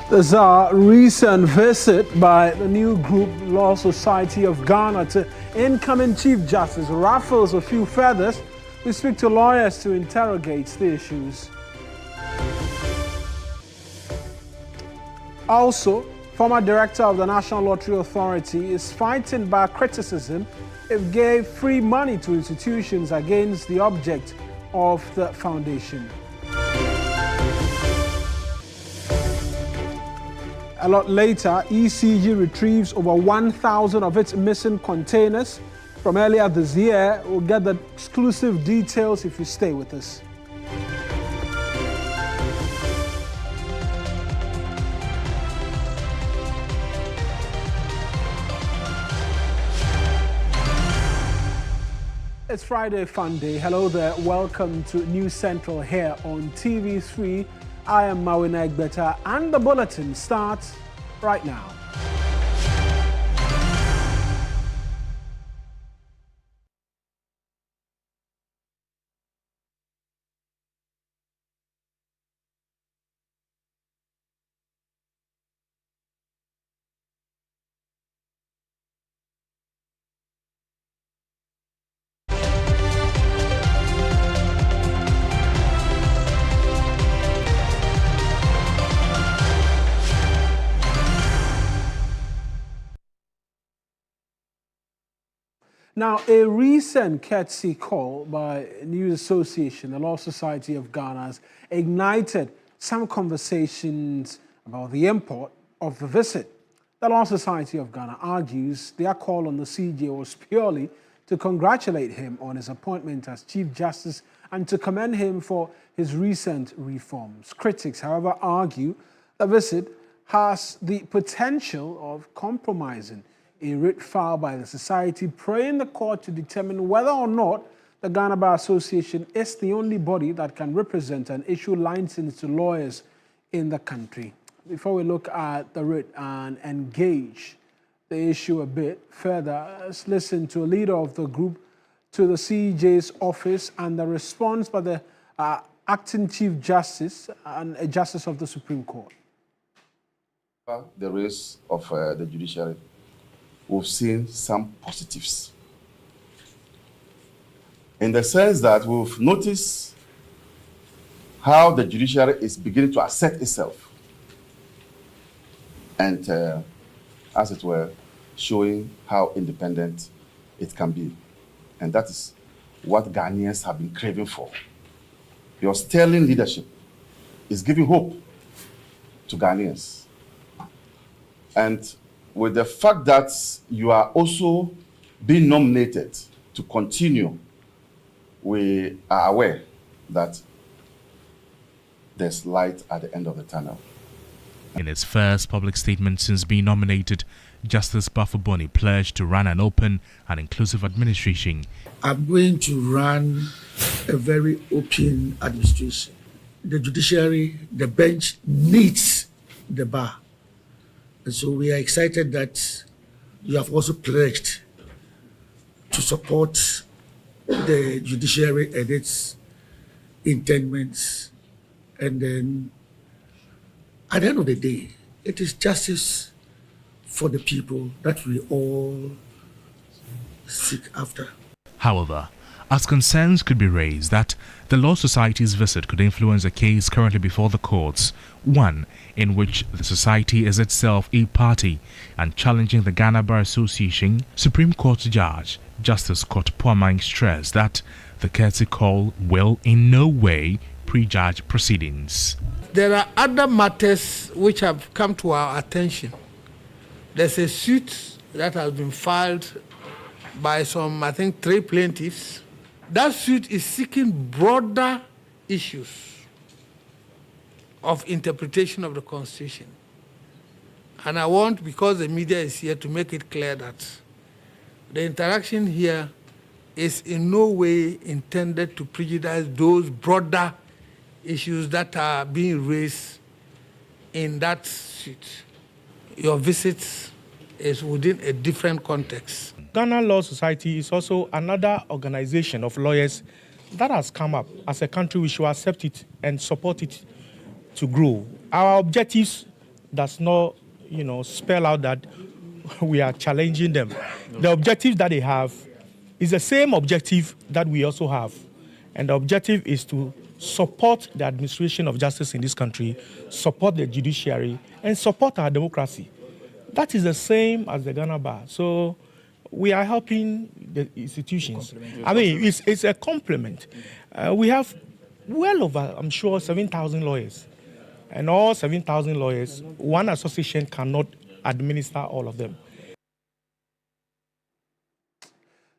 There's a recent visit by the new group Law Society of Ghana to incoming Chief Justice ruffles a few feathers. We speak to lawyers to interrogate the issues. Also, former director of the National Lottery Authority is fighting back criticism it gave free money to institutions against the object of the foundation. A lot later, ECG retrieves over 1,000 of its missing containers from earlier this year. We'll get the exclusive details if you stay with us. It's Friday Fun Day. Hello there. Welcome to News Central here on TV3. I am Mawuena Egbeta and the bulletin starts right now. Now, a recent courtesy call by News Association, the Law Society of Ghana, has ignited some conversations about the import of the visit. The Law Society of Ghana argues their call on the CJ was purely to congratulate him on his appointment as Chief Justice and to commend him for his recent reforms. Critics, however, argue the visit has the potential of compromising a writ filed by the society, praying the court to determine whether or not the Ghana Bar Association is the only body that can represent and issue licenses to lawyers in the country. Before we look at the writ and engage the issue a bit further, let's listen to a leader of the group to the CJ's office and the response by the acting Chief Justice and a Justice of the Supreme Court. The race of the judiciary, we've seen some positives. In the sense that we've noticed how the judiciary is beginning to assert itself and, as it were, showing how independent it can be. And that is what Ghanaians have been craving for. Your sterling leadership is giving hope to Ghanaians. And with the fact that you are also being nominated to continue, we are aware that there's light at the end of the tunnel. In his first public statement since being nominated, Justice Bafo-Boni pledged to run an open and inclusive administration. I'm going to run a very open administration. The judiciary, the bench needs the bar. And so we are excited that you have also pledged to support the judiciary and its intendments. And then at the end of the day, it is justice for the people that we all seek after. However, as concerns could be raised that the Law Society's visit could influence a case currently before the courts, one in which the society is itself a party and challenging the Ghana Bar Association, Supreme Court Judge Justice Scott Puamang stressed that the courtesy call will in no way prejudge proceedings. There are other matters which have come to our attention. There's a suit that has been filed by some, I think, 3 plaintiffs. That suit is seeking broader issues of interpretation of the Constitution. And I want, because the media is here, to make it clear that the interaction here is in no way intended to prejudice those broader issues that are being raised in that suit. Your visit is within a different context. Ghana Law Society is also another organization of lawyers that has come up. As a country, we should accept it and support it to grow. Our objectives does not, spell out that we are challenging them. No. The objective that they have is the same objective that we also have. And the objective is to support the administration of justice in this country, support the judiciary, and support our democracy. That is the same as the Ghana Bar. So we are helping the institutions. I mean, it's a complement. We have well over, I'm sure, 7,000 lawyers. And all 7,000 lawyers, one association cannot administer all of them.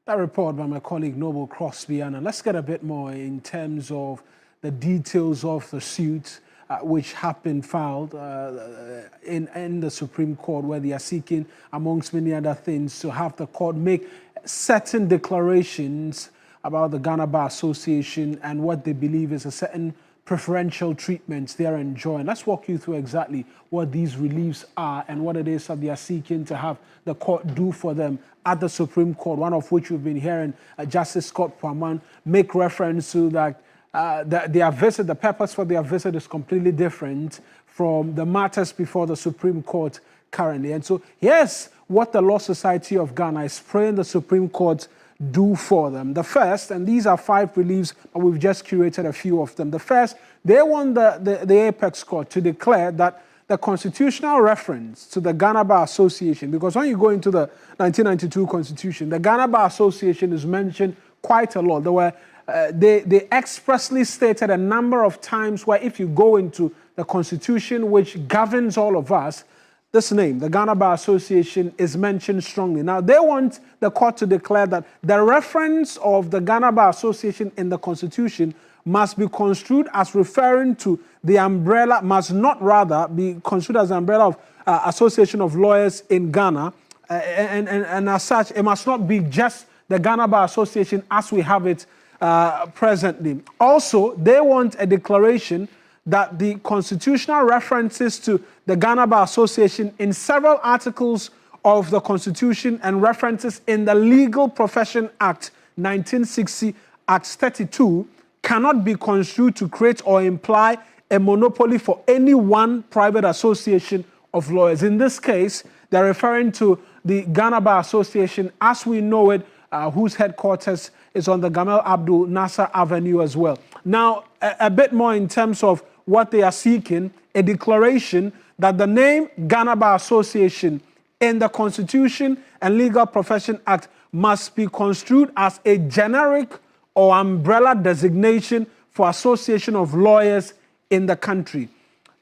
That report by my colleague Noble Crosby, and let's get a bit more in terms of the details of the suit which have been filed in the Supreme Court, where they are seeking, amongst many other things, to have the court make certain declarations about the Ghana Bar Association and what they believe is a certain preferential treatments they are enjoying. Let's walk you through exactly what these reliefs are and what it is that they are seeking to have the court do for them at the Supreme Court, one of which we've been hearing Justice Scott Praman make reference to, that their visit, the purpose for their visit is completely different from the matters before the Supreme Court currently. And so here's what the Law Society of Ghana is praying the Supreme Court do for them. The first, and these are 5 reliefs, but we've just curated a few of them. The first, they want the Apex Court to declare that the constitutional reference to the Ghana Bar Association, because when you go into the 1992 Constitution, the Ghana Bar Association is mentioned quite a lot. There were they expressly stated a number of times where if you go into the Constitution which governs all of us, this name, the Ghana Bar Association, is mentioned strongly. Now, they want the court to declare that the reference of the Ghana Bar Association in the Constitution must be construed as referring to the umbrella, must not rather be construed as the umbrella of Association of Lawyers in Ghana. And as such, it must not be just the Ghana Bar Association as we have it presently. Also, they want a declaration that the constitutional references to the Ghana Bar Association in several articles of the Constitution and references in the Legal Profession Act 1960, Act 32, cannot be construed to create or imply a monopoly for any one private association of lawyers. In this case, they're referring to the Ghana Bar Association as we know it, whose headquarters is on the Gamal Abdul Nasser Avenue as well. Now, a bit more in terms of what they are seeking, a declaration that the name Ghana Bar Association in the Constitution and Legal Profession Act must be construed as a generic or umbrella designation for association of lawyers in the country.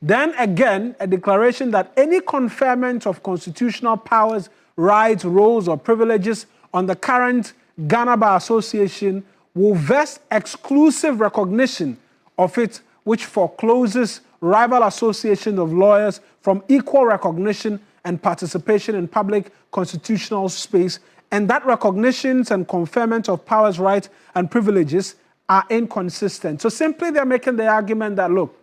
Then again, a declaration that any conferment of constitutional powers, rights, roles, or privileges on the current Ghana Bar Association will vest exclusive recognition of it, which forecloses rival associations of lawyers from equal recognition and participation in public constitutional space, and that recognitions and conferment of powers, rights, and privileges are inconsistent. So simply they're making the argument that, look,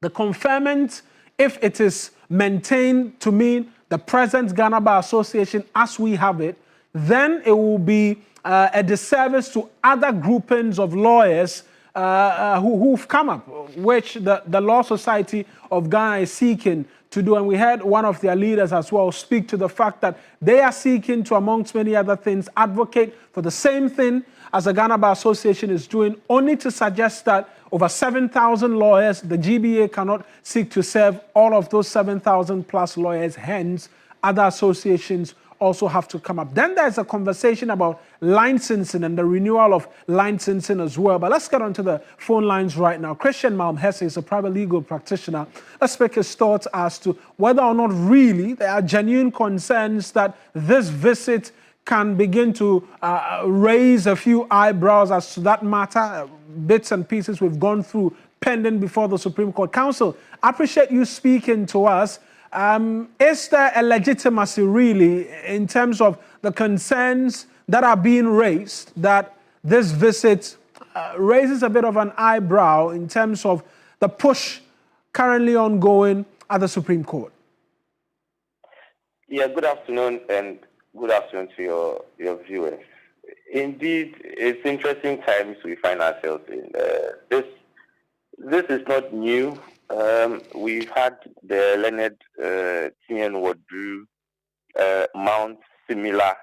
the conferment, if it is maintained to mean the present Ghana Bar Association as we have it, then it will be a disservice to other groupings of lawyers who've come up, which the Law Society of Ghana is seeking to do. And we heard one of their leaders as well speak to the fact that they are seeking to, amongst many other things, advocate for the same thing as the Ghana Bar Association is doing, only to suggest that over 7,000 lawyers, the GBA cannot seek to serve all of those 7,000 plus lawyers. Hence, other associations also have to come up. Then there's a conversation about licensing and the renewal of licensing as well. But let's get onto the phone lines right now. Christian Malmhesse is a private legal practitioner. Let's make his thoughts as to whether or not really there are genuine concerns that this visit can begin to raise a few eyebrows as to that matter. Bits and pieces we've gone through pending before the Supreme Court. Counsel, I appreciate you speaking to us. Is there a legitimacy really in terms of the concerns that are being raised that this visit raises a bit of an eyebrow in terms of the push currently ongoing at the Supreme Court? Yeah, good afternoon, and good afternoon to your viewers. Indeed, it's interesting times we find ourselves in. This is not new. We've had the learned Tien Wadru mount similar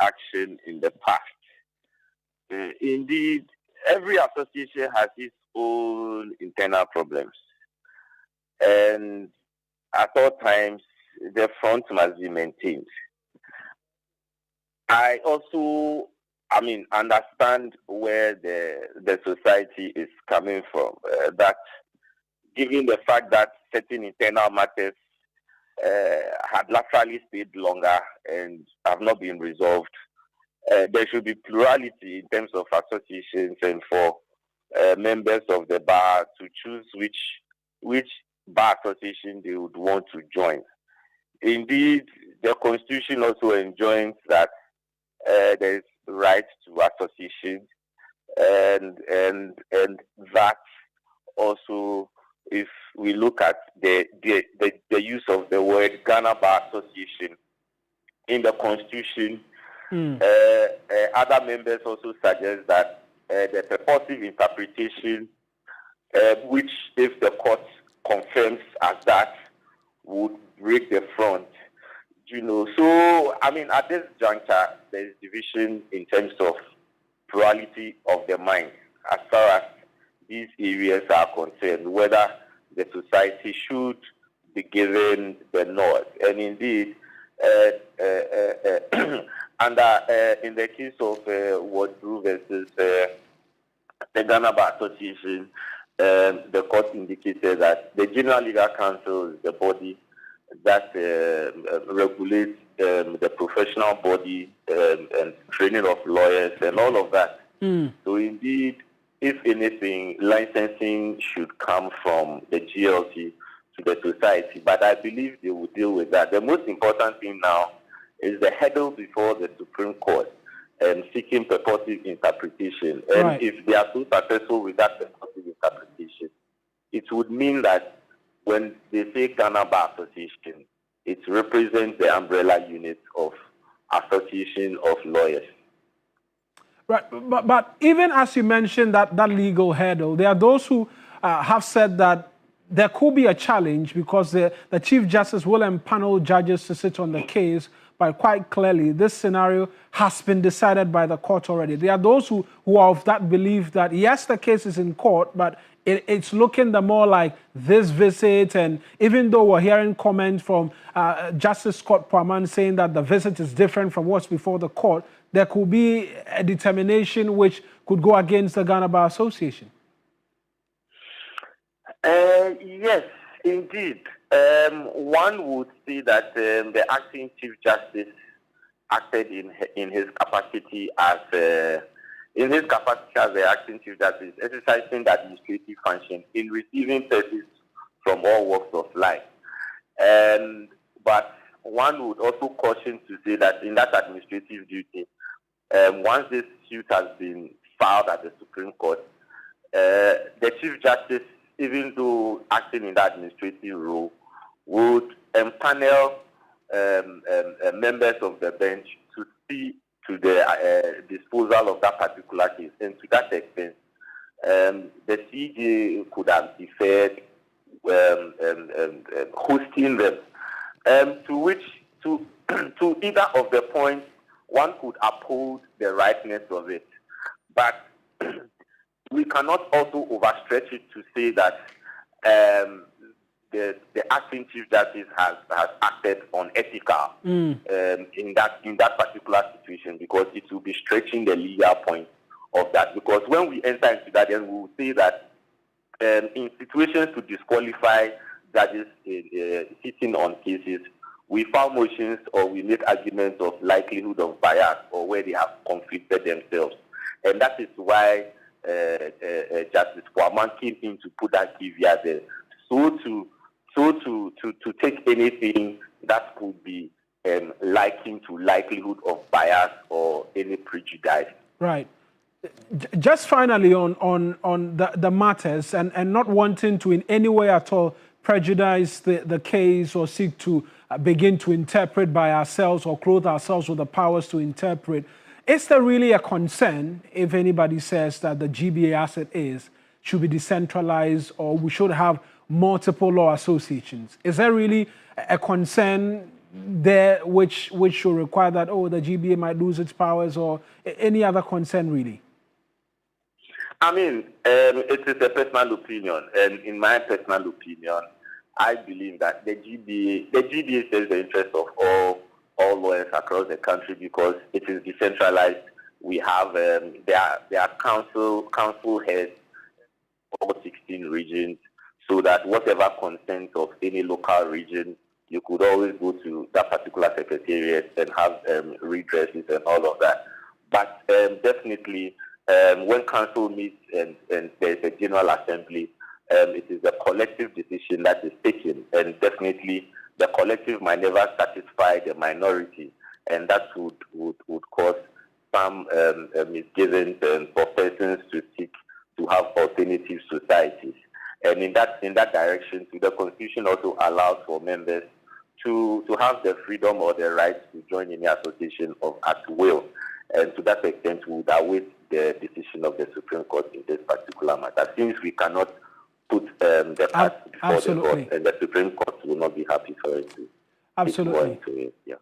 action in the past. Indeed, every association has its own internal problems, and at all times the front must be maintained. I also, understand where the society is coming from. That given the fact that certain internal matters had laterally stayed longer and have not been resolved, there should be plurality in terms of associations and for members of the bar to choose which bar association they would want to join. Indeed, the Constitution also enjoins that there is right to association, and that also, if we look at the use of the word Ghana Bar Association in the Constitution, other members also suggest that the purposive interpretation, which if the court confirms as that, would break the front. So at this juncture, there is division in terms of plurality of the mind as far as these areas are concerned, whether the society should be given the nod. And indeed, in the case of Wadru versus the Ghana Bar Association, the court indicated that the General Legal Council is the body that regulates the professional body and training of lawyers and all of that. So indeed, if anything, licensing should come from the GLC to the society. But I believe they will deal with that. The most important thing now is the hurdle before the Supreme Court and seeking purposive interpretation. And if they are so successful with that purposive interpretation, it would mean that when they say Ghana Bar Association, it represents the umbrella unit of Association of Lawyers. Right, but even as you mentioned that legal hurdle, there are those who have said that there could be a challenge because the Chief Justice will empanel judges to sit on the case, but quite clearly this scenario has been decided by the court already. There are those who are of that belief that yes, the case is in court, but it's looking the more like this visit, and even though we're hearing comments from Justice Scott Praman saying that the visit is different from what's before the court, there could be a determination which could go against the Ghana Bar Association. Yes, indeed. One would say that the acting Chief Justice acted in his capacity as the acting Chief Justice, exercising the administrative function in receiving service from all walks of life. But one would also caution to say that in that administrative duty, once this suit has been filed at the Supreme Court, the Chief Justice, even though acting in that administrative role, would empanel members of the bench to see to the disposal of that particular case. And to that extent, the CJ could have deferred hosting them, to either of the points, one could uphold the rightness of it. But we cannot also overstretch it to say that the acting Chief Justice has acted unethical in that particular situation, because it will be stretching the legal point of that. Because when we enter into that, then we will say that in situations to disqualify judges sitting on cases, we file motions or we make arguments of likelihood of bias or where they have conflicted themselves. And that is why Justice Kwaman came in to put that caveat there, so to So to take anything that could be likened to likelihood of bias or any prejudice. Right. Just finally on the matters and not wanting to in any way at all prejudice the case or seek to begin to interpret by ourselves or clothe ourselves with the powers to interpret, is there really a concern if anybody says that the GBA as it should be decentralized or we should have multiple law associations? Is there really a concern there which should require that, the GBA might lose its powers, or any other concern really? I mean, it is a personal opinion, and in my personal opinion, I believe that the GBA serves the interest of all lawyers across the country because it is decentralized. We have there are council heads for all 16 regions, so that whatever consent of any local region, you could always go to that particular secretariat and have redresses and all of that. But definitely, when council meets and there's a general assembly, it is a collective decision that is taken, and definitely the collective might never satisfy the minority, and that would cause some misgivings for persons to seek to have alternative societies. And in that direction, the Constitution also allows for members to have the freedom or the right to join any association at will. And to that extent, we would await the decision of the Supreme Court in this particular matter, since we cannot put the past before the court, and the Supreme Court will not be happy for it to absolutely. It. Yeah.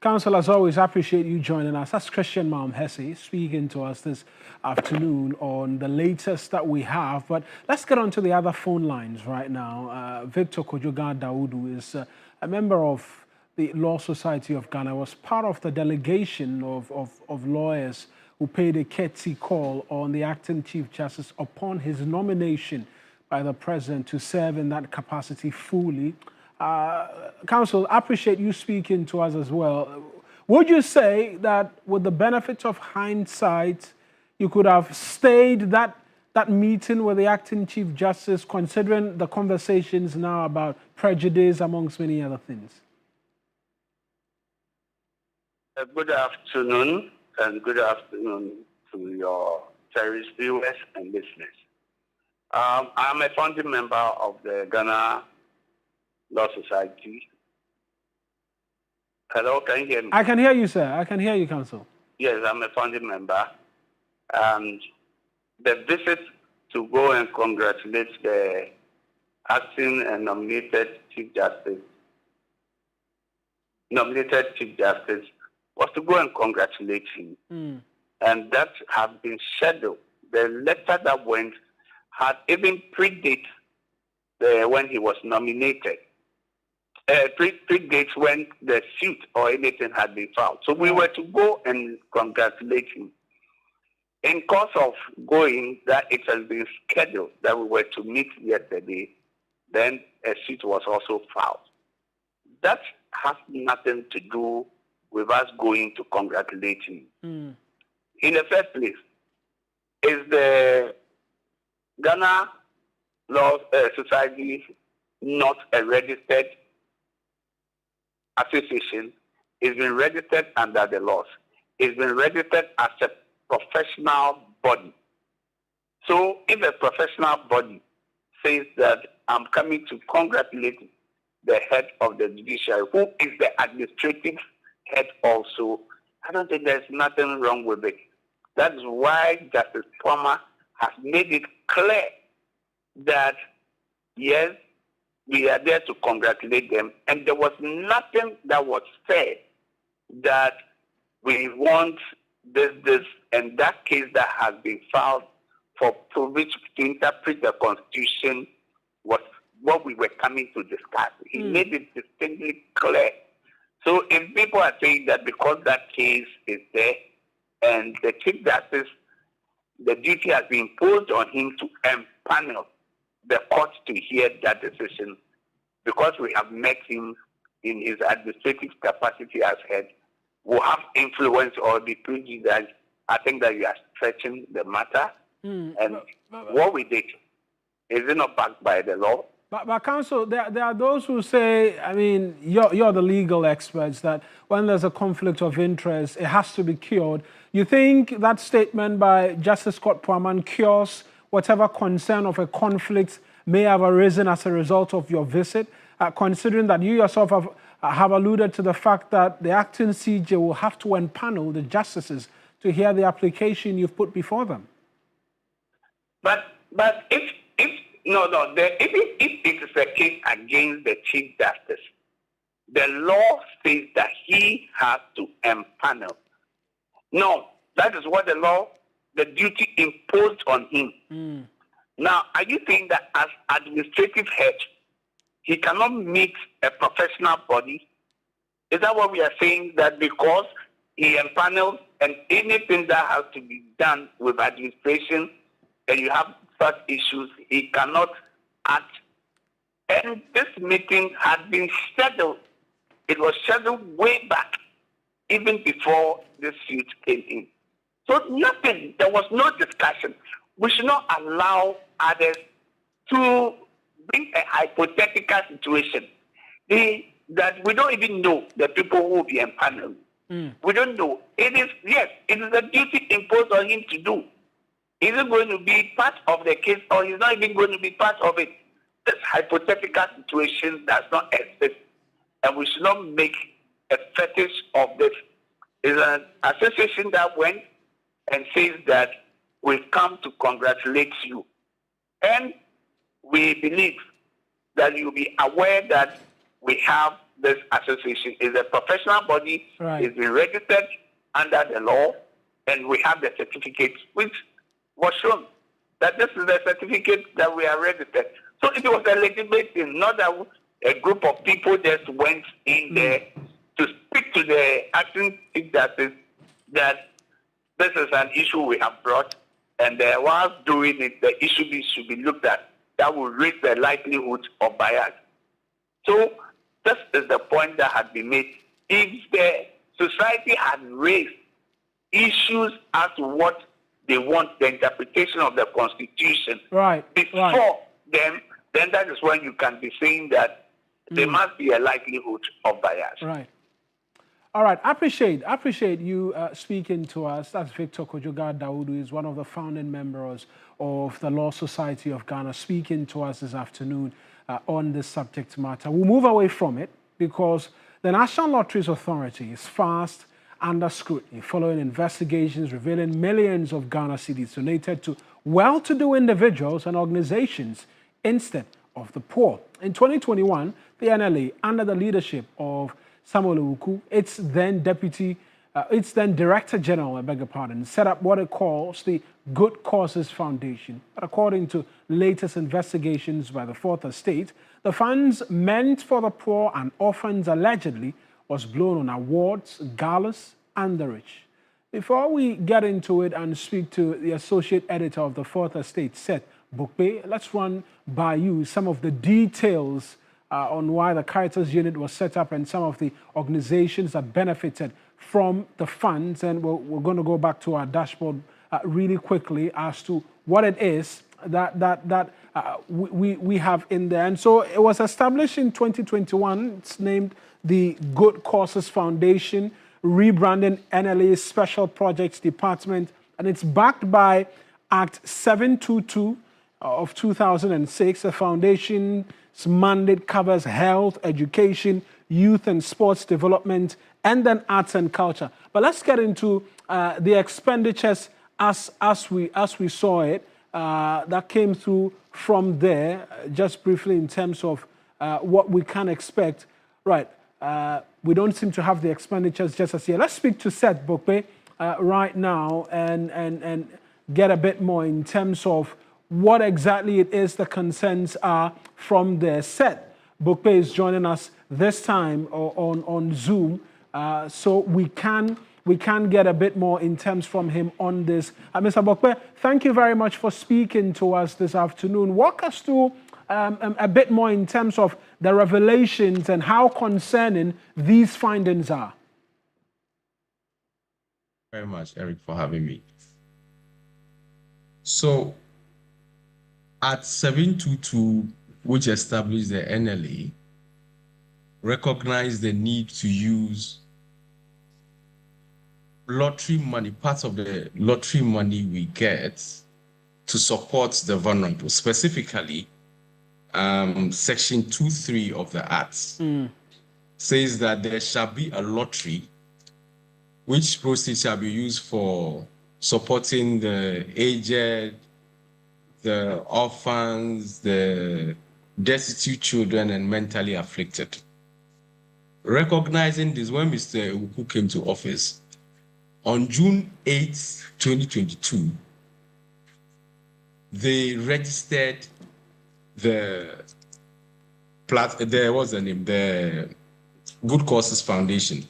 Counsel, as always, I appreciate you joining us. That's Christian Malmhesse speaking to us this afternoon on the latest that we have. But let's get on to the other phone lines right now. Victor Kojoga Daudu is a member of the Law Society of Ghana, was part of the delegation of lawyers who paid a courtesy call on the acting Chief Justice upon his nomination by the President to serve in that capacity fully. Counsel, I appreciate you speaking to us as well. Would you say that with the benefit of hindsight, you could have stayed that meeting with the acting Chief Justice, considering the conversations now about prejudice, amongst many other things? Good afternoon, and good afternoon to your cherished viewers and listeners. I'm a founding member of the Ghana Law Society. Hello, can you hear me? I can hear you, sir. I can hear you, Counsel. Yes, I'm a founding member. And the visit to go and congratulate the acting and nominated Chief Justice was to go and congratulate him. And that had been scheduled. The letter that went had even predated when he was nominated. Predates when the suit or anything had been filed. So we were to go and congratulate him. In course of going, that it has been scheduled that we were to meet yesterday, then a suit was also filed. That has nothing to do with us going to congratulate him. In the first place, is the Ghana Law Society not a registered association? It's been registered under the laws. It's been registered as a professional body. So if a professional body says that I'm coming to congratulate the head of the judiciary, who is the administrative head also, I don't think there's nothing wrong with it. That's why Justice Palmer has made it clear that, yes, we are there to congratulate them, and there was nothing that was said that we want this, and that case that has been filed for which to interpret the Constitution was what we were coming to discuss. He made it distinctly clear. So if people are saying that because that case is there and the Chief Justice, the duty has been imposed on him to empanel the court to hear that decision, because we have met him in his administrative capacity as head, will have influence or be prejudiced. I think that you are stretching the matter. And what we did is not backed by the law. But counsel, there are those who say, I mean, you're the legal experts, that when there's a conflict of interest, it has to be cured. You think that statement by Justice Scott Puaman cures whatever concern of a conflict may have arisen as a result of your visit, considering that you yourself have alluded to the fact that the acting CJ will have to empanel the justices to hear the application you've put before them? But if even if it is a case against the Chief Justice, the law says that he has to empanel. No, that is what the duty imposed on him. Now, are you saying that as administrative head, he cannot meet a professional body? Is that what we are saying? That because he empanels and anything that has to be done with administration and you have such issues, he cannot act. And this meeting had been scheduled. It was scheduled way back, even before this suit came in. So nothing, there was no discussion. We should not allow others to bring a hypothetical situation that we don't even know the people who will be empaneled. We don't know. It is a duty imposed on him to do. Is it going to be part of the case or he's not even going to be part of it? This hypothetical situation does not exist. And we should not make a fetish of this. It's an association that went and says that we've come to congratulate you. And we believe that you'll be aware that we have this association. It's a professional body. Right. It's been registered under the law. And we have the certificate, which was shown that this is the certificate that we are registered. So it was a legitimate thing, not that a group of people just went in there to speak to the acting Chief Justice that this is an issue we have brought, and whilst doing it, the issue should be looked at. That will raise the likelihood of bias. So this is the point that had been made. If the society had raised issues as to what they want, the interpretation of the Constitution, before them, then that is when you can be saying that there must be a likelihood of bias. Right. All right. I appreciate you speaking to us. That's Victor Kojoga Dawood, who is one of the founding members of the Law Society of Ghana, speaking to us this afternoon on this subject matter. We'll move away from it because the National Lotteries Authority is fast under scrutiny following investigations revealing millions of Ghana cedis donated to well-to-do individuals and organizations instead of the poor. In 2021, the NLA, under the leadership of Samuel Owuku, its then Director General, set up what it calls the Good Causes Foundation. But according to latest investigations by the Fourth Estate, the funds meant for the poor and orphans allegedly was blown on awards, galas, and the rich. Before we get into it and speak to the associate editor of the Fourth Estate, Seth Bokpe, let's run by you some of the details on why the Caritas unit was set up and some of the organizations that benefited from the funds. And we're going to go back to our dashboard really quickly as to what it is that we have in there. And so it was established in 2021. It's named the Good Causes Foundation, rebranding NLA's Special Projects Department, and it's backed by Act 722 of 2006. The foundation's mandate covers health, education, youth and sports development, and then arts and culture. But let's get into the expenditures as we saw it that came through from there, just briefly in terms of what we can expect. Right. We don't seem to have the expenditures just as yet. Let's speak to Seth Bokpe right now and get a bit more in terms of what exactly it is the concerns are from there. Seth Bokpe is joining us this time on Zoom, so we can get a bit more in terms from him on this. Mr. Bokpe, thank you very much for speaking to us this afternoon. Walk us through a bit more in terms of the revelations and how concerning these findings are. Very much, Eric, for having me. So, at 722 which established the NLA, recognized the need to use lottery money, part of the lottery money we get, to support the vulnerable. Specifically, Section 2.3 of the Act says that there shall be a lottery which proceeds shall be used for supporting the aged, the orphans, the destitute children, and mentally afflicted. Recognizing this, when Mr. Uku came to office, on June 8, 2022, they registered the Good Causes Foundation,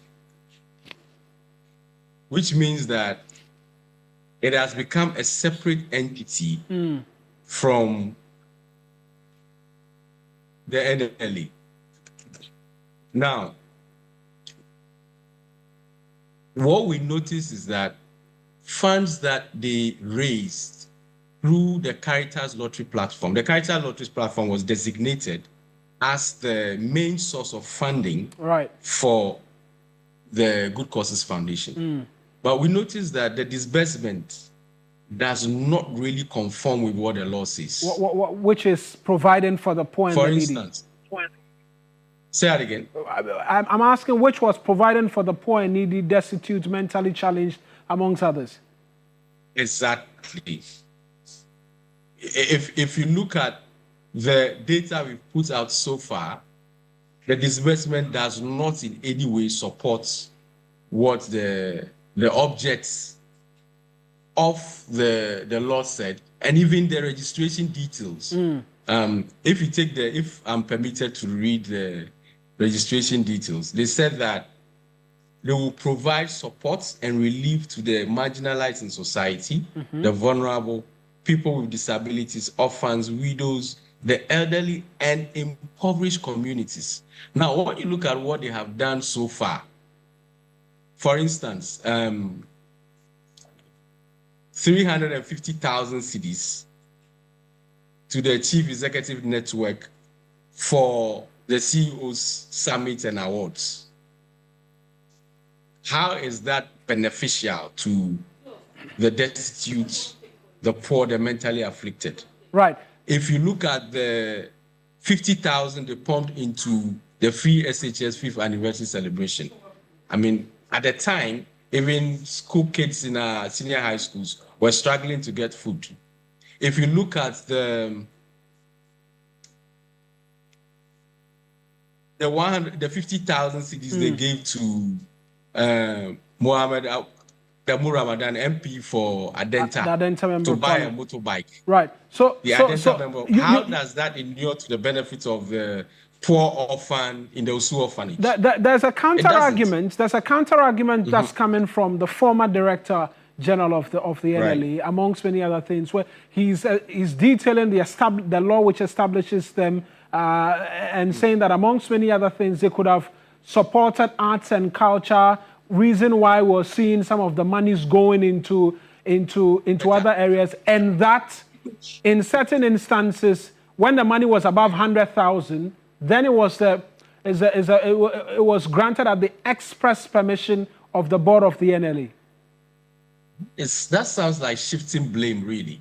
which means that it has become a separate entity from the NLA. Now, what we notice is that funds that they raised through the Caritas Lottery platform, the Caritas Lottery platform was designated as the main source of funding for the Good Causes Foundation. But we noticed that the disbursement does not really conform with what the law says. Which is providing for the poor and the needy. For instance, say that again. I'm asking which was providing for the poor and needy, destitute, mentally challenged, amongst others. Exactly. If you look at the data we've put out so far, the disbursement does not in any way support what the objects of the law said, and even the registration details. If I'm permitted to read the registration details, they said that they will provide support and relief to the marginalized in society, the vulnerable, people with disabilities, orphans, widows, the elderly, and impoverished communities. Now, when you look at what they have done so far, for instance, 350,000 cedis to the Chief Executive Network for the CEO's Summit and Awards. How is that beneficial to the destitute, the poor, the mentally afflicted? Right. If you look at the 50,000 they pumped into the free SHS 5th anniversary celebration, I mean, at the time, even school kids in our senior high schools were struggling to get food. If you look at the 50,000 cedis they gave to Damu Ramadan MP for Adenta to buy a motorbike. Right. So the Adenta member, how does that inure to the benefit of the poor orphan in the Osu orphanage? There's a counter argument. There's a counter argument that's coming from the former Director General of the NLA, amongst many other things, where he's detailing the law which establishes them and saying that amongst many other things they could have supported arts and culture. Reason why we're seeing some of the monies going into other areas, and that in certain instances when the money was above 100,000, then it was granted at the express permission of the board of the NLA. That sounds like shifting blame, really,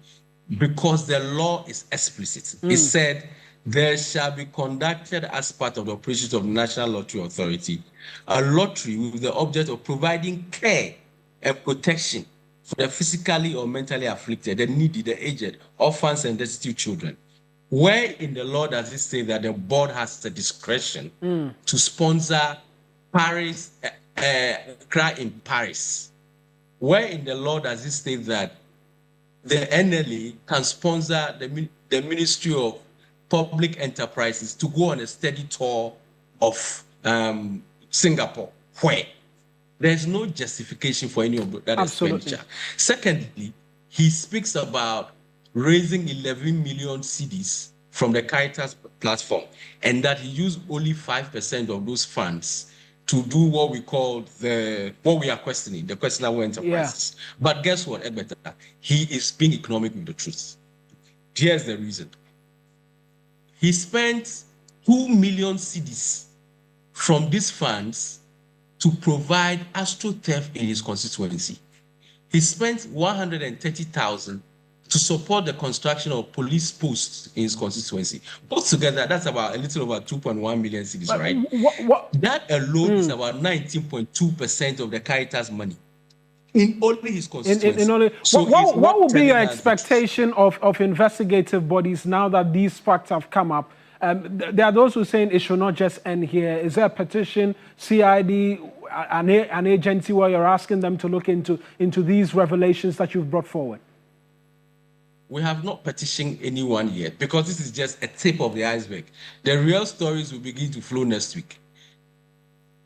because the law is explicit. It said there shall be conducted as part of the operations of the National Lottery Authority a lottery with the object of providing care and protection for the physically or mentally afflicted, the needy, the aged, orphans, and destitute children. Where in the law does it say that the board has the discretion to sponsor Paris, cry in Paris? Where in the law does it state that the NLA can sponsor the Ministry of Public Enterprises to go on a steady tour of Singapore, where there's no justification for any of that expenditure? Secondly, he speaks about raising 11 million cedis from the Caritas platform, and that he used only 5% of those funds to do what we call what we are questioning, the questionable enterprises. Yeah. But guess what, Egbeta? He is being economic with the truth. Here's the reason. He spent 2 million cedis from these funds to provide astroturf in his constituency. He spent 130,000 to support the construction of police posts in his constituency. Put together, that's about a little over 2.1 million cedis, right? That alone is about 19.2% of the Caritas money in only his constituency. What would be your expectation of investigative bodies now that these facts have come up? There are those who are saying it should not just end here. Is there a petition, CID, an agency where you're asking them to look into these revelations that you've brought forward? We have not petitioned anyone yet because this is just a tip of the iceberg. The real stories will begin to flow next week.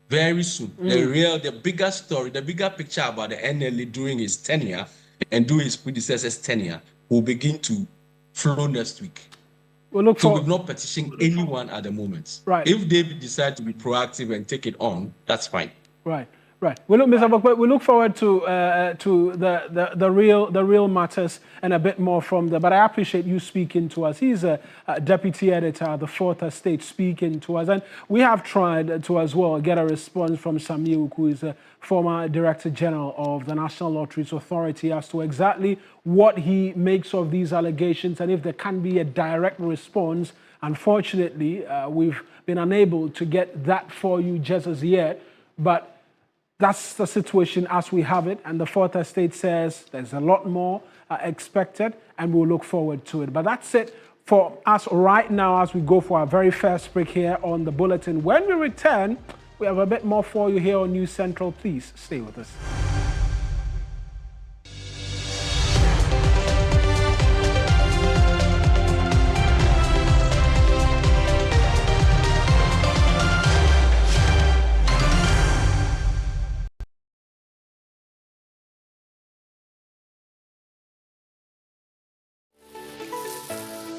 Very soon. The bigger story, the bigger picture about the NLA during his tenure and during his predecessor's tenure will begin to flow next week. We've not petitioned anyone at the moment. Right. If they decide to be proactive and take it on, that's fine. Right. We look forward to the real matters and a bit more from there. But I appreciate you speaking to us. He's a deputy editor at the Fourth Estate speaking to us, and we have tried to as well get a response from Samuel, who is a former Director General of the National Lotteries Authority, as to exactly what he makes of these allegations and if there can be a direct response. Unfortunately, we've been unable to get that for you just as yet, but that's the situation as we have it, and the Fourth Estate says there's a lot more expected, and we'll look forward to it. But that's it for us right now as we go for our very first break here on the Bulletin. When we return, we have a bit more for you here on News Central. Please stay with us.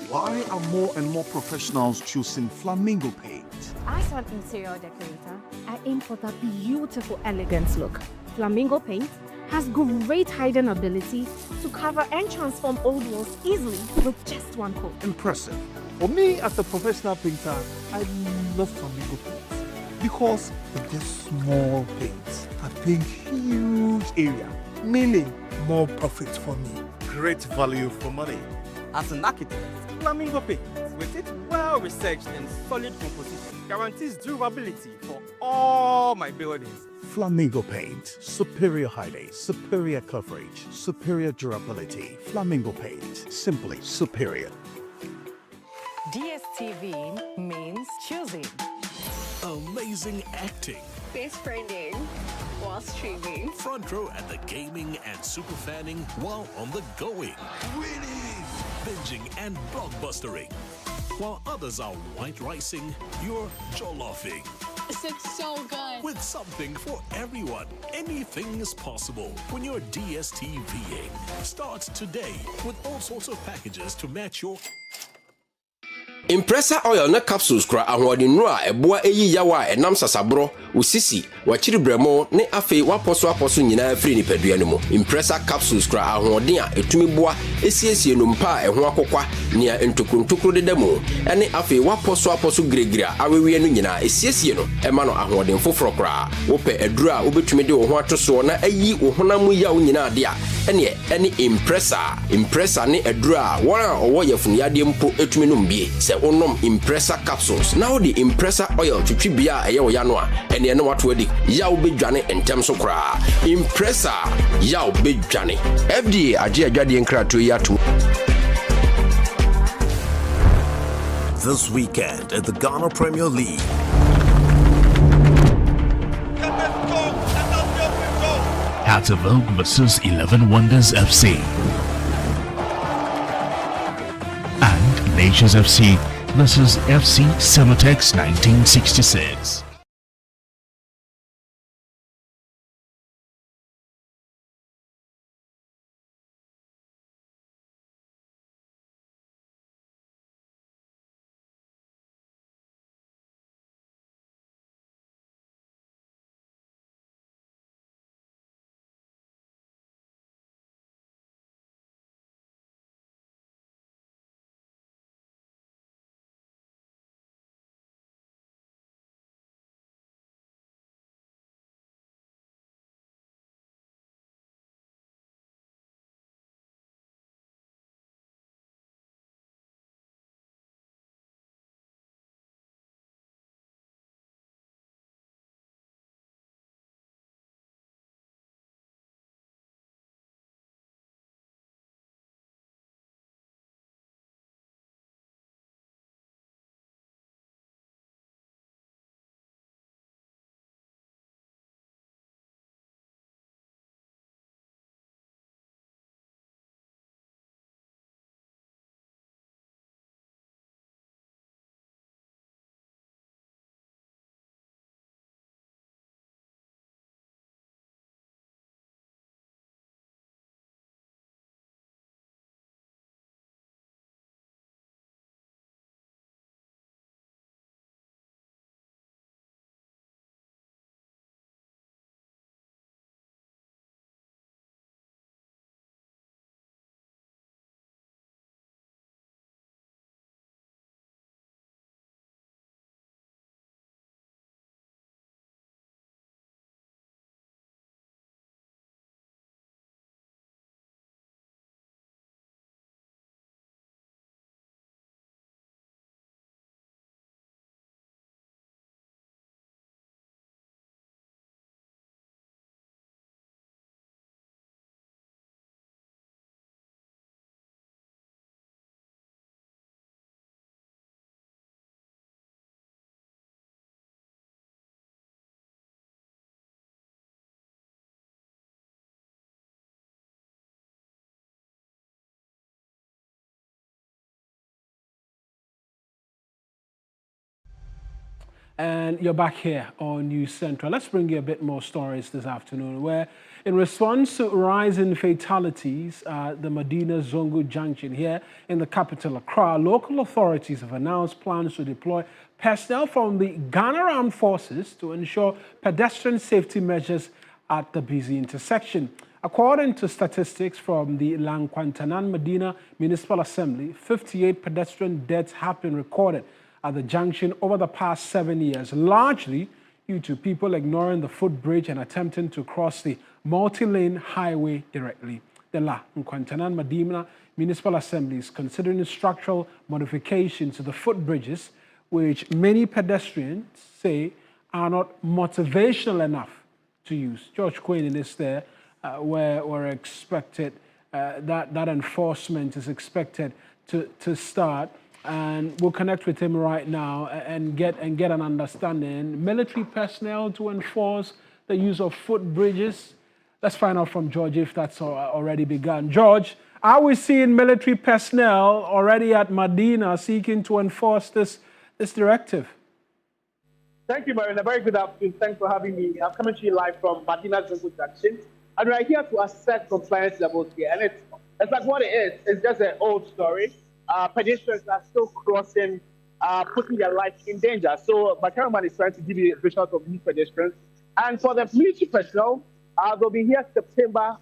Why are more and more professionals choosing Flamingo paint? As an interior decorator, I aim for that beautiful, elegant look. Flamingo paint has great hiding ability to cover and transform old walls easily with just one coat. Impressive. For me, as a professional painter, I love Flamingo paints because with this small paints, I paint huge area, meaning more profits for me. Great value for money. As an architect, Flamingo paint, with its well-researched and solid composition, guarantees durability for all my buildings. Flamingo paint, superior hiding, superior coverage, superior durability. Flamingo paint, simply superior. DSTV means choosing. Amazing acting. Best friending while streaming. Front row at the gaming and super fanning while on the going. Winning, binging and blockbustering. While others are white ricing, you're jolloffing. This looks so good. With something for everyone. Anything is possible when you're DSTVing. Start today with all sorts of packages to match your... Impressor oil na capsules kura ahoɔden nnuro a ɛboa eyi yawa a ɛnam sasabro usisi wachiri bremo ne afei waposo nyinaa firi nipadua no mu. Impressor capsules kura ahoɔden a etumi boa esiesie no mpa a ɛho akokwa nea ntokuntokuro deda mu ɛne afei waposo gregira awewie no nyinaa esiesie no ɛma no ahoɔden foforo kura wopɛ aduro a wobetumi de wo ho atoso na ayi wo honam yaw nyinaa de a ɛne impressor ne aduro a wɔn a ɔwɔ yɛfunuyadeɛ mpo etumi no mbie onom impressor capsules now the impressor oil twitwi bia ɛyɛ wo ya no a ɛne ne wato adi yaw bedwane entem so kra impressor yaw bedwane FDA agye adwade nkrato yi ato. This weekend at the Ghana Premier League. Hatterville versus 11 Wonders FC. And Nations FC versus FC Cemetex 1966. and you're back here on News Central. Let's bring you a bit more stories this afternoon, where in response to rising fatalities at the Madina Zongo Junction here in the capital, Accra, local authorities have announced plans to deploy personnel from the Ghana Armed Forces to ensure pedestrian safety measures at the busy intersection. According to statistics from the Lankwantanan Madina Municipal Assembly, 58 pedestrian deaths have been recorded at the junction over the past 7 years, largely due to people ignoring the footbridge and attempting to cross the multi-lane highway directly. The Lankwantanan Madina Municipal Assembly is considering structural modifications to the footbridges, which many pedestrians say are not motivational enough to use. George Quinn is there, where we're expected, that enforcement is expected to start. And we'll connect with him right now and get an understanding. Military personnel to enforce the use of footbridges. Let's find out from George if that's already begun. George, are we seeing military personnel already at Madina seeking to enforce this directive? Thank you, Marion. A very good afternoon. Thanks for having me. I'm coming to you live from Madina Zongo Junction. And we're here to assess compliance levels here. And it's like what it is. It's just an old story. Pedestrians are still crossing, putting their life in danger. So my cameraman is trying to give you a visual of these pedestrians. And for the military personnel, they'll be here September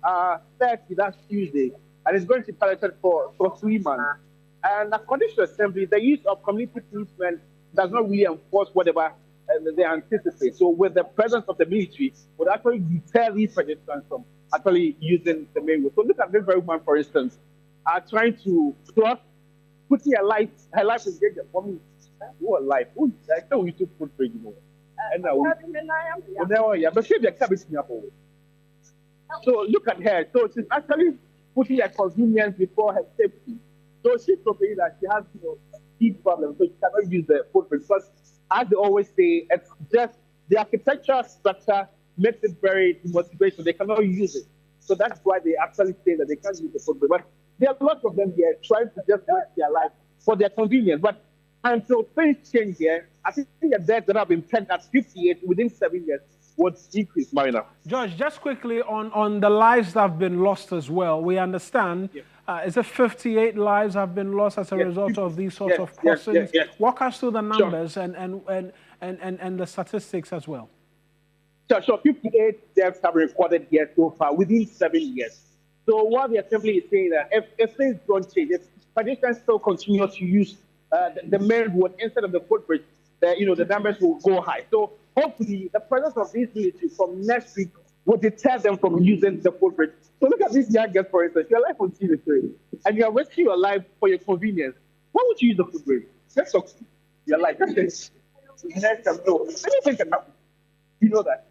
30, that's Tuesday. And it's going to be piloted for 3 months. And according to the Assembly, the use of community policemen does not really enforce whatever they anticipate. So with the presence of the military, would actually deter these pedestrians from actually using the main road. So look at this very woman, for instance, trying to cross, putting her life in danger. For me, what life? I tell you to put for you. And now, but she the cabin. So look at her. So she's actually putting her convenience before her safety. So she's complaining that she has deep problems, so she cannot use the footprint because, as they always say, it's just the architectural structure makes it very demotivating. They cannot use it. So that's why they actually say that they can't use the footprint. But there are lots of them here trying to just make their life for their convenience. But until things change here, I think the deaths that have been pegged at 58 within 7 years would decrease, Marina. George, just quickly on the lives that have been lost as well. We understand, is it 58 lives have been lost as a result of these sorts of crossings? Walk us through the numbers and the statistics as well. So 58 deaths have been recorded here so far within 7 years. So what the Assembly is saying that if things don't change, if pedestrians still continue to use the main road instead of the footbridge, the numbers will go high. So hopefully the presence of these military from next week will deter them from using the footbridge. So look at this young girl, for instance, your life on TV, and you're risking your life for your convenience. Why would you use the footbridge? Let's talk to your life. Next time, no. Anything can happen. You know that.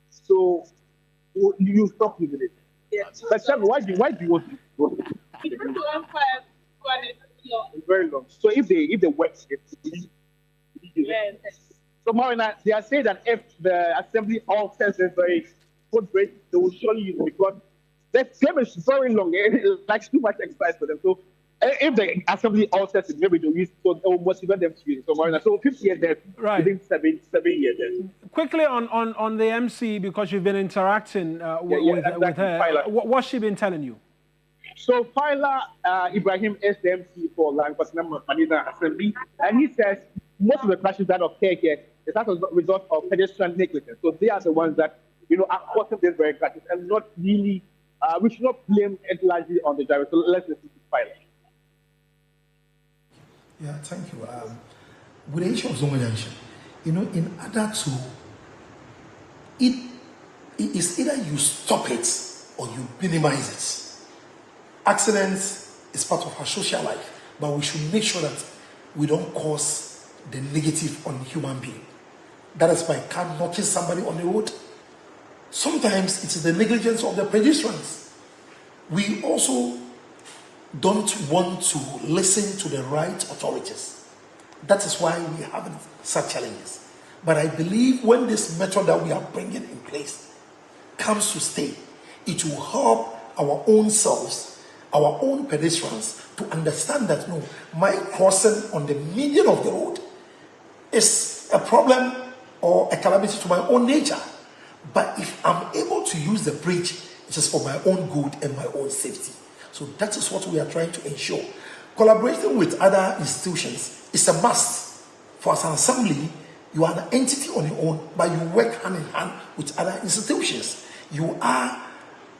So you stop using it. But tell me, why do you want to go? It's very long. So if they work it, so Mawuena, they are saying that if the Assembly alters this very footbridge, they will surely use it because the game is very long. It likes too much exercise for them. So if the Assembly alters it, maybe they'll use it, so it will motivate them to use it. So Mawuena, so 50 years there, within 7 years there. Quickly on the MC, because you've been interacting with her, what's she been telling you? So Phyla Ibrahim is the MC for Lankwantanan Madina Assembly, and he says most of the crashes that occur here is as a result of pedestrian negligence. So they are the ones that are causing these very crashes, and not really. We should not blame it largely on the driver. So let's listen to Phyla. Yeah, thank you. With the issue of Zongo Junction, in order to it is either you stop it or you minimize it. Accidents is part of our social life, but we should make sure that we don't cause the negative on human being. That is why I can't notice somebody on the road. Sometimes it's the negligence of the pedestrians. We also don't want to listen to the right authorities. That is why we have such challenges. But I believe when this method that we are bringing in place comes to stay, it will help our own selves, our own pedestrians, to understand that no, my crossing on the median of the road is a problem or a calamity to my own nature. But if I'm able to use the bridge, it is for my own good and my own safety. So that is what we are trying to ensure. Collaborating with other institutions is a must. For as an assembly, you are an entity on your own, but you work hand in hand with other institutions. You are,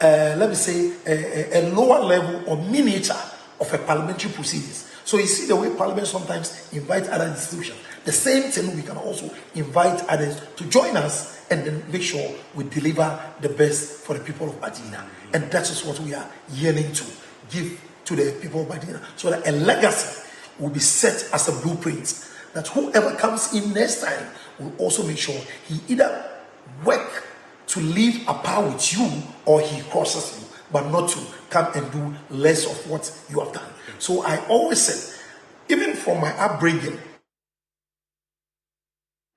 let me say, a lower level or miniature of a parliamentary proceedings. So you see the way Parliament sometimes invite other institutions. The same thing, we can also invite others to join us and then make sure we deliver the best for the people of Madina. And that is what we are yearning to give to the people of Madina, so that a legacy will be set as a blueprint that whoever comes in next time will also make sure he either work to live a par with you or he crosses you, but not to come and do less of what you have done. So I always said, even from my upbringing,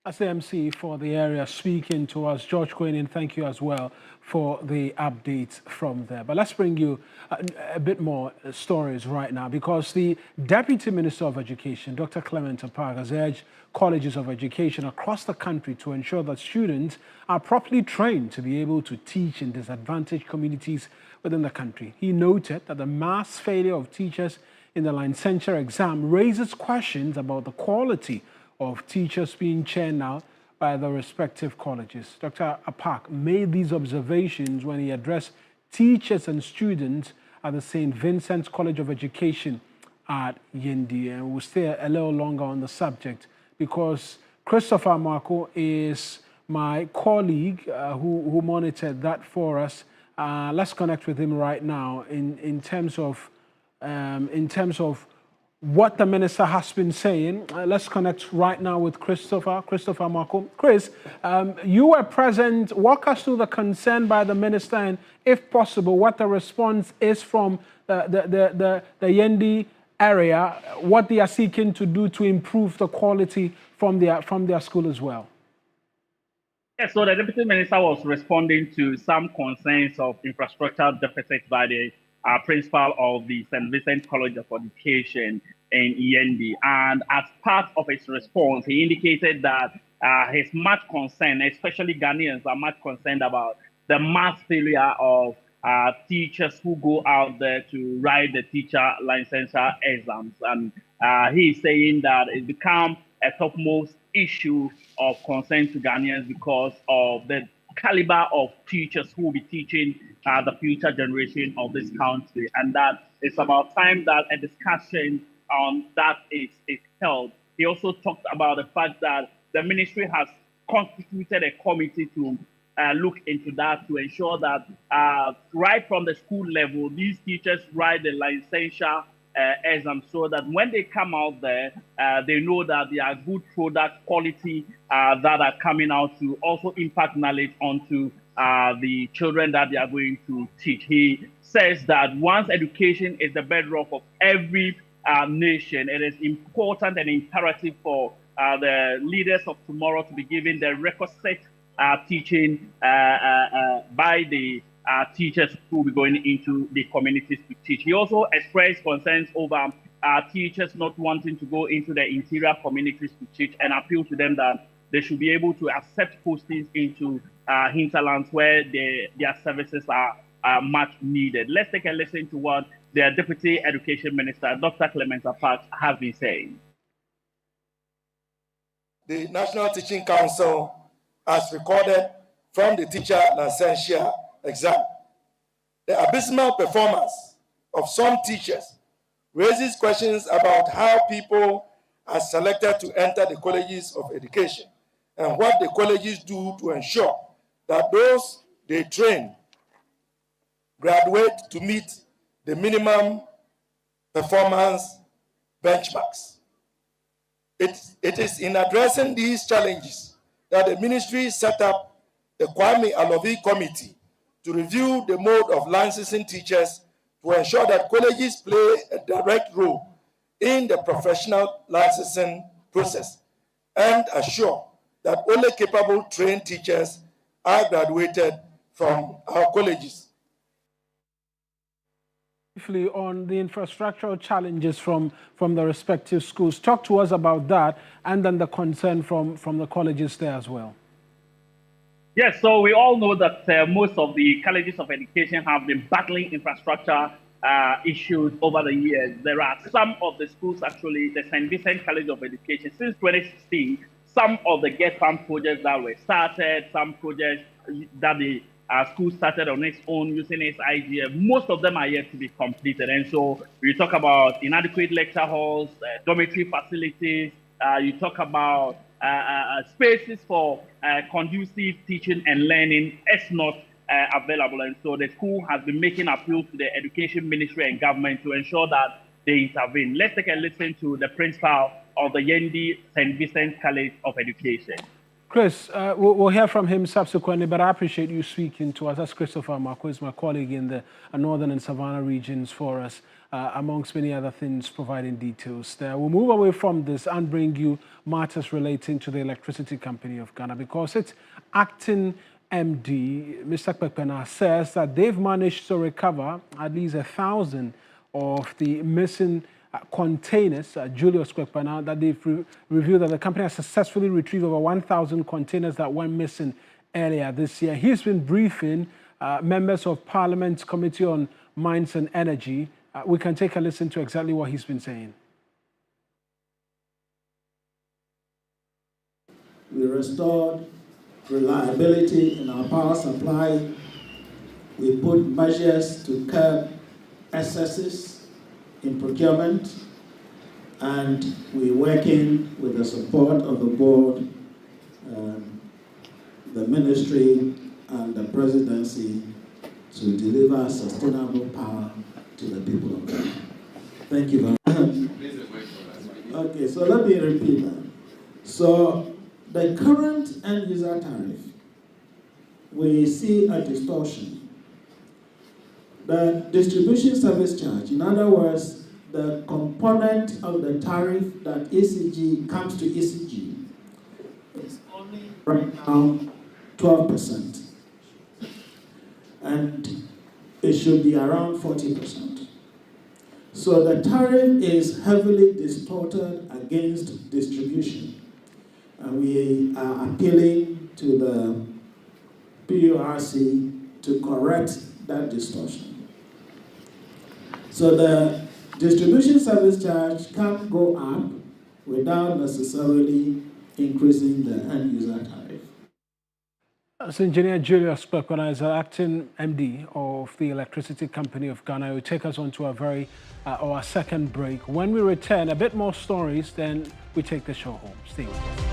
as the MC for the area speaking to us, George Quinn, thank you as well for the updates from there. But let's bring you a bit more stories right now, because the Deputy Minister of Education, Dr. Clement Apag, has urged colleges of education across the country to ensure that students are properly trained to be able to teach in disadvantaged communities within the country. He noted that the mass failure of teachers in the licensure exam raises questions about the quality of teachers being churned out by the respective colleges. Dr. Apag made these observations when he addressed teachers and students at the St. Vincent's College of Education at Yendi. And we'll stay a little longer on the subject because Christopher Marco is my colleague who monitored that for us. Let's connect with him right now in terms of what the minister has been saying. Let's connect right now with Christopher Marco. Chris, you were present. Walk us through the concern by the minister and, if possible, what the response is from the Yendi area, what they are seeking to do to improve the quality from their school as well. Yes, so the Deputy Minister was responding to some concerns of infrastructural deficits by the principal of the St. Vincent College of Education in Yendi. And as part of his response, he indicated that he's much concerned, especially Ghanaians are much concerned about the mass failure of teachers who go out there to write the teacher licensure exams. And he's saying that it's become a topmost issue of concern to Ghanaians because of the caliber of teachers who will be teaching the future generation of this country, and that it's about time that a discussion on that is held. He also talked about the fact that the ministry has constituted a committee to look into that, to ensure that right from the school level, these teachers write the licensure exam, so that when they come out there, they know that they are good product quality that are coming out to also impact knowledge onto the children that they are going to teach. He says that once education is the bedrock of every nation, it is important and imperative for the leaders of tomorrow to be given the requisite teaching by the teachers who will be going into the communities to teach. He also expressed concerns over teachers not wanting to go into the interior communities to teach, and appeal to them that they should be able to accept postings into hinterlands where their services are much needed. Let's take a listen to what the Deputy Education Minister, Dr. Clement Apag, has been saying. The National Teaching Council has recorded from the teacher licensure exam the abysmal performance of some teachers raises questions about how people are selected to enter the colleges of education and what the colleges do to ensure that those they train graduate to meet the minimum performance benchmarks. It is in addressing these challenges that the ministry set up the Kwame Alovi Committee to review the mode of licensing teachers to ensure that colleges play a direct role in the professional licensing process and assure that only capable trained teachers are graduated from our colleges. Briefly on the infrastructural challenges from the respective schools. Talk to us about that and then the concern from the colleges there as well. Yes, so we all know that most of the colleges of education have been battling infrastructure issues over the years. There are some of the schools, actually, the St. Vincent College of Education, since 2016, some of the Get Farm projects that were started, some projects that the school started on its own using its IGF, most of them are yet to be completed. And so we talk about inadequate lecture halls, dormitory facilities, you talk about spaces for conducive teaching and learning is not available. And so the school has been making appeals to the Education Ministry and government to ensure that they intervene. Let's take a listen to the principal of the Yendi St. Vincent College of Education. Chris, we'll hear from him subsequently, but I appreciate you speaking to us. That's Christopher Marquez, my colleague in the northern and Savannah regions for us, amongst many other things, providing details there. We'll move away from this and bring you matters relating to the Electricity Company of Ghana, because its acting MD, Mr. Kpekpena, says that they've managed to recover at least 1,000 of the missing containers, Julius Kpekpena, that they've revealed that the company has successfully retrieved over 1,000 containers that went missing earlier this year. He's been briefing members of Parliament's Committee on Mines and Energy. We can take a listen to exactly what he's been saying. We restored reliability in our power supply. We put measures to curb excesses in procurement, and we're working with the support of the board, the ministry, and the presidency to deliver sustainable power to the people of Ghana. Thank you very much. Okay, so let me repeat that. So the current end user tariff, we see a distortion. The distribution service charge, in other words, the component of the tariff that ECG comes to ECG, is only right now 12%. And it should be around 40%. So the tariff is heavily distorted against distribution. And we are appealing to the PURC to correct that distortion. So the distribution service charge can't go up without necessarily increasing the end user tariff. So Engineer Julius Kpekpena is acting MD of the Electricity Company of Ghana. It will take us on to our second break. When we return, a bit more stories, then we take the show home. Stay with us.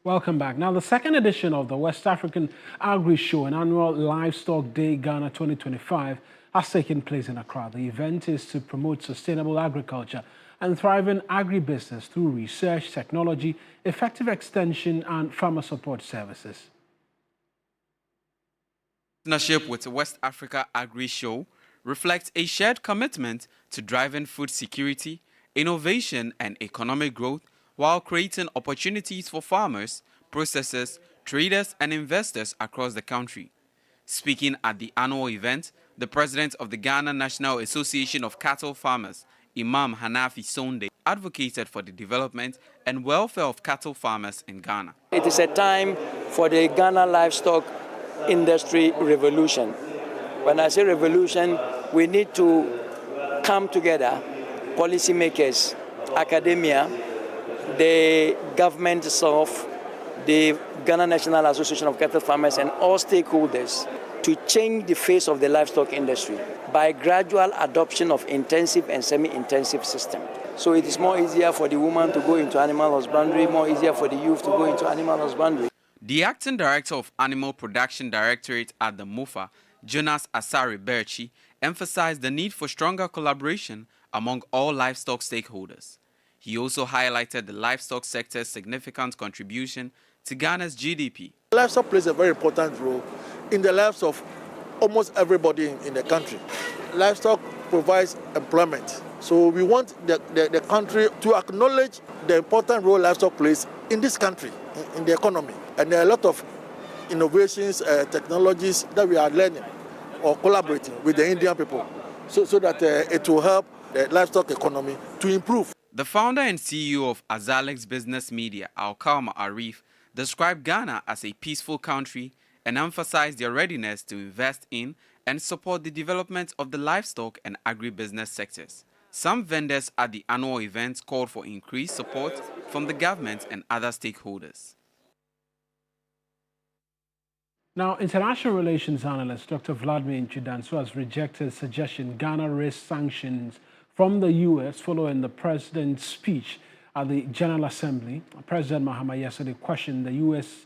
Welcome back. Now, the second edition of the West African Agri Show and annual Livestock Day Ghana 2025 has taken place in Accra. The event is to promote sustainable agriculture and thriving agribusiness through research, technology, effective extension, and farmer support services. Partnership with the West Africa Agri Show reflects a shared commitment to driving food security, innovation, and economic growth while creating opportunities for farmers, processors, traders, and investors across the country. Speaking at the annual event, the president of the Ghana National Association of Cattle Farmers, Imam Hanafi Sonde, advocated for the development and welfare of cattle farmers in Ghana. It is a time for the Ghana livestock industry revolution. When I say revolution, we need to come together, policymakers, academia, the government itself, the Ghana National Association of Cattle Farmers, and all stakeholders to change the face of the livestock industry by gradual adoption of intensive and semi-intensive system. So it is more easier for the woman to go into animal husbandry, more easier for the youth to go into animal husbandry. The acting director of Animal Production Directorate at the MOFA, Jonas Asari Berchi, emphasized the need for stronger collaboration among all livestock stakeholders. He also highlighted the livestock sector's significant contribution to Ghana's GDP. Livestock plays a very important role in the lives of almost everybody in the country. Livestock provides employment. So we want the country to acknowledge the important role livestock plays in this country, in the economy. And there are a lot of innovations, technologies that we are learning or collaborating with the Indian people so that it will help the livestock economy to improve. The founder and CEO of Azalex Business Media, Alkalma Arif, described Ghana as a peaceful country and emphasized their readiness to invest in and support the development of the livestock and agribusiness sectors. Some vendors at the annual event called for increased support from the government and other stakeholders. Now, international relations analyst Dr. Vladimir Nchidanso has rejected suggestion Ghana raise sanctions from the U.S. following the president's speech at the General Assembly. President Mahama yesterday questioned the U.S.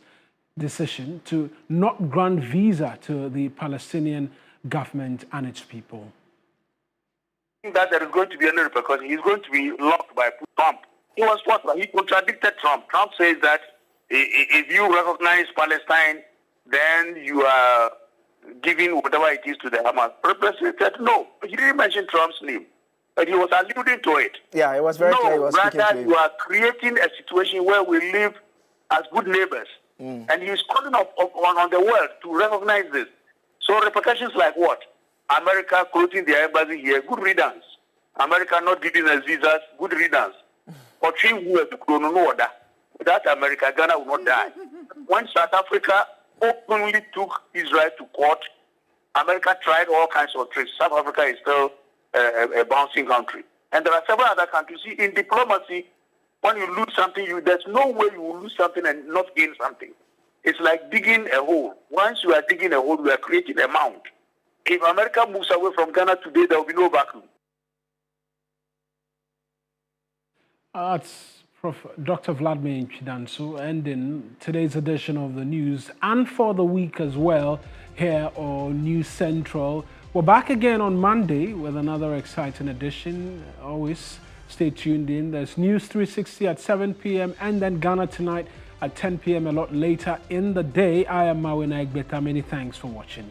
decision to not grant visa to the Palestinian government and its people. That there is going to be any repercussion. He's going to be locked by Trump. He was what? He contradicted Trump. Trump says that if you recognize Palestine, then you are giving whatever it is to the Hamas. The president said no. He didn't mention Trump's name. But he was alluding to it. Yeah, it was very clear. He was rather, you are creating a situation where we live as good neighbors. And he's calling on the world to recognize this. So repercussions like what? America closing their embassy here, good riddance. America not giving us visas, good riddance. Or without America, Ghana will not die. When South Africa openly took Israel to court, America tried all kinds of tricks. South Africa is still a bouncing country. And there are several other countries. See, in diplomacy, when you lose something, there's no way you will lose something and not gain something. It's like digging a hole. Once you are digging a hole, you are creating a mound. If America moves away from Ghana today, there will be no vacuum. That's Dr. Vladimir Nchidanso ending today's edition of the news and for the week as well here on News Central. We're back again on Monday with another exciting edition. Always stay tuned in. There's News 360 at 7 p.m. and then Ghana Tonight at 10 p.m. a lot later in the day. I am Mawuena Egbeta. Many thanks for watching.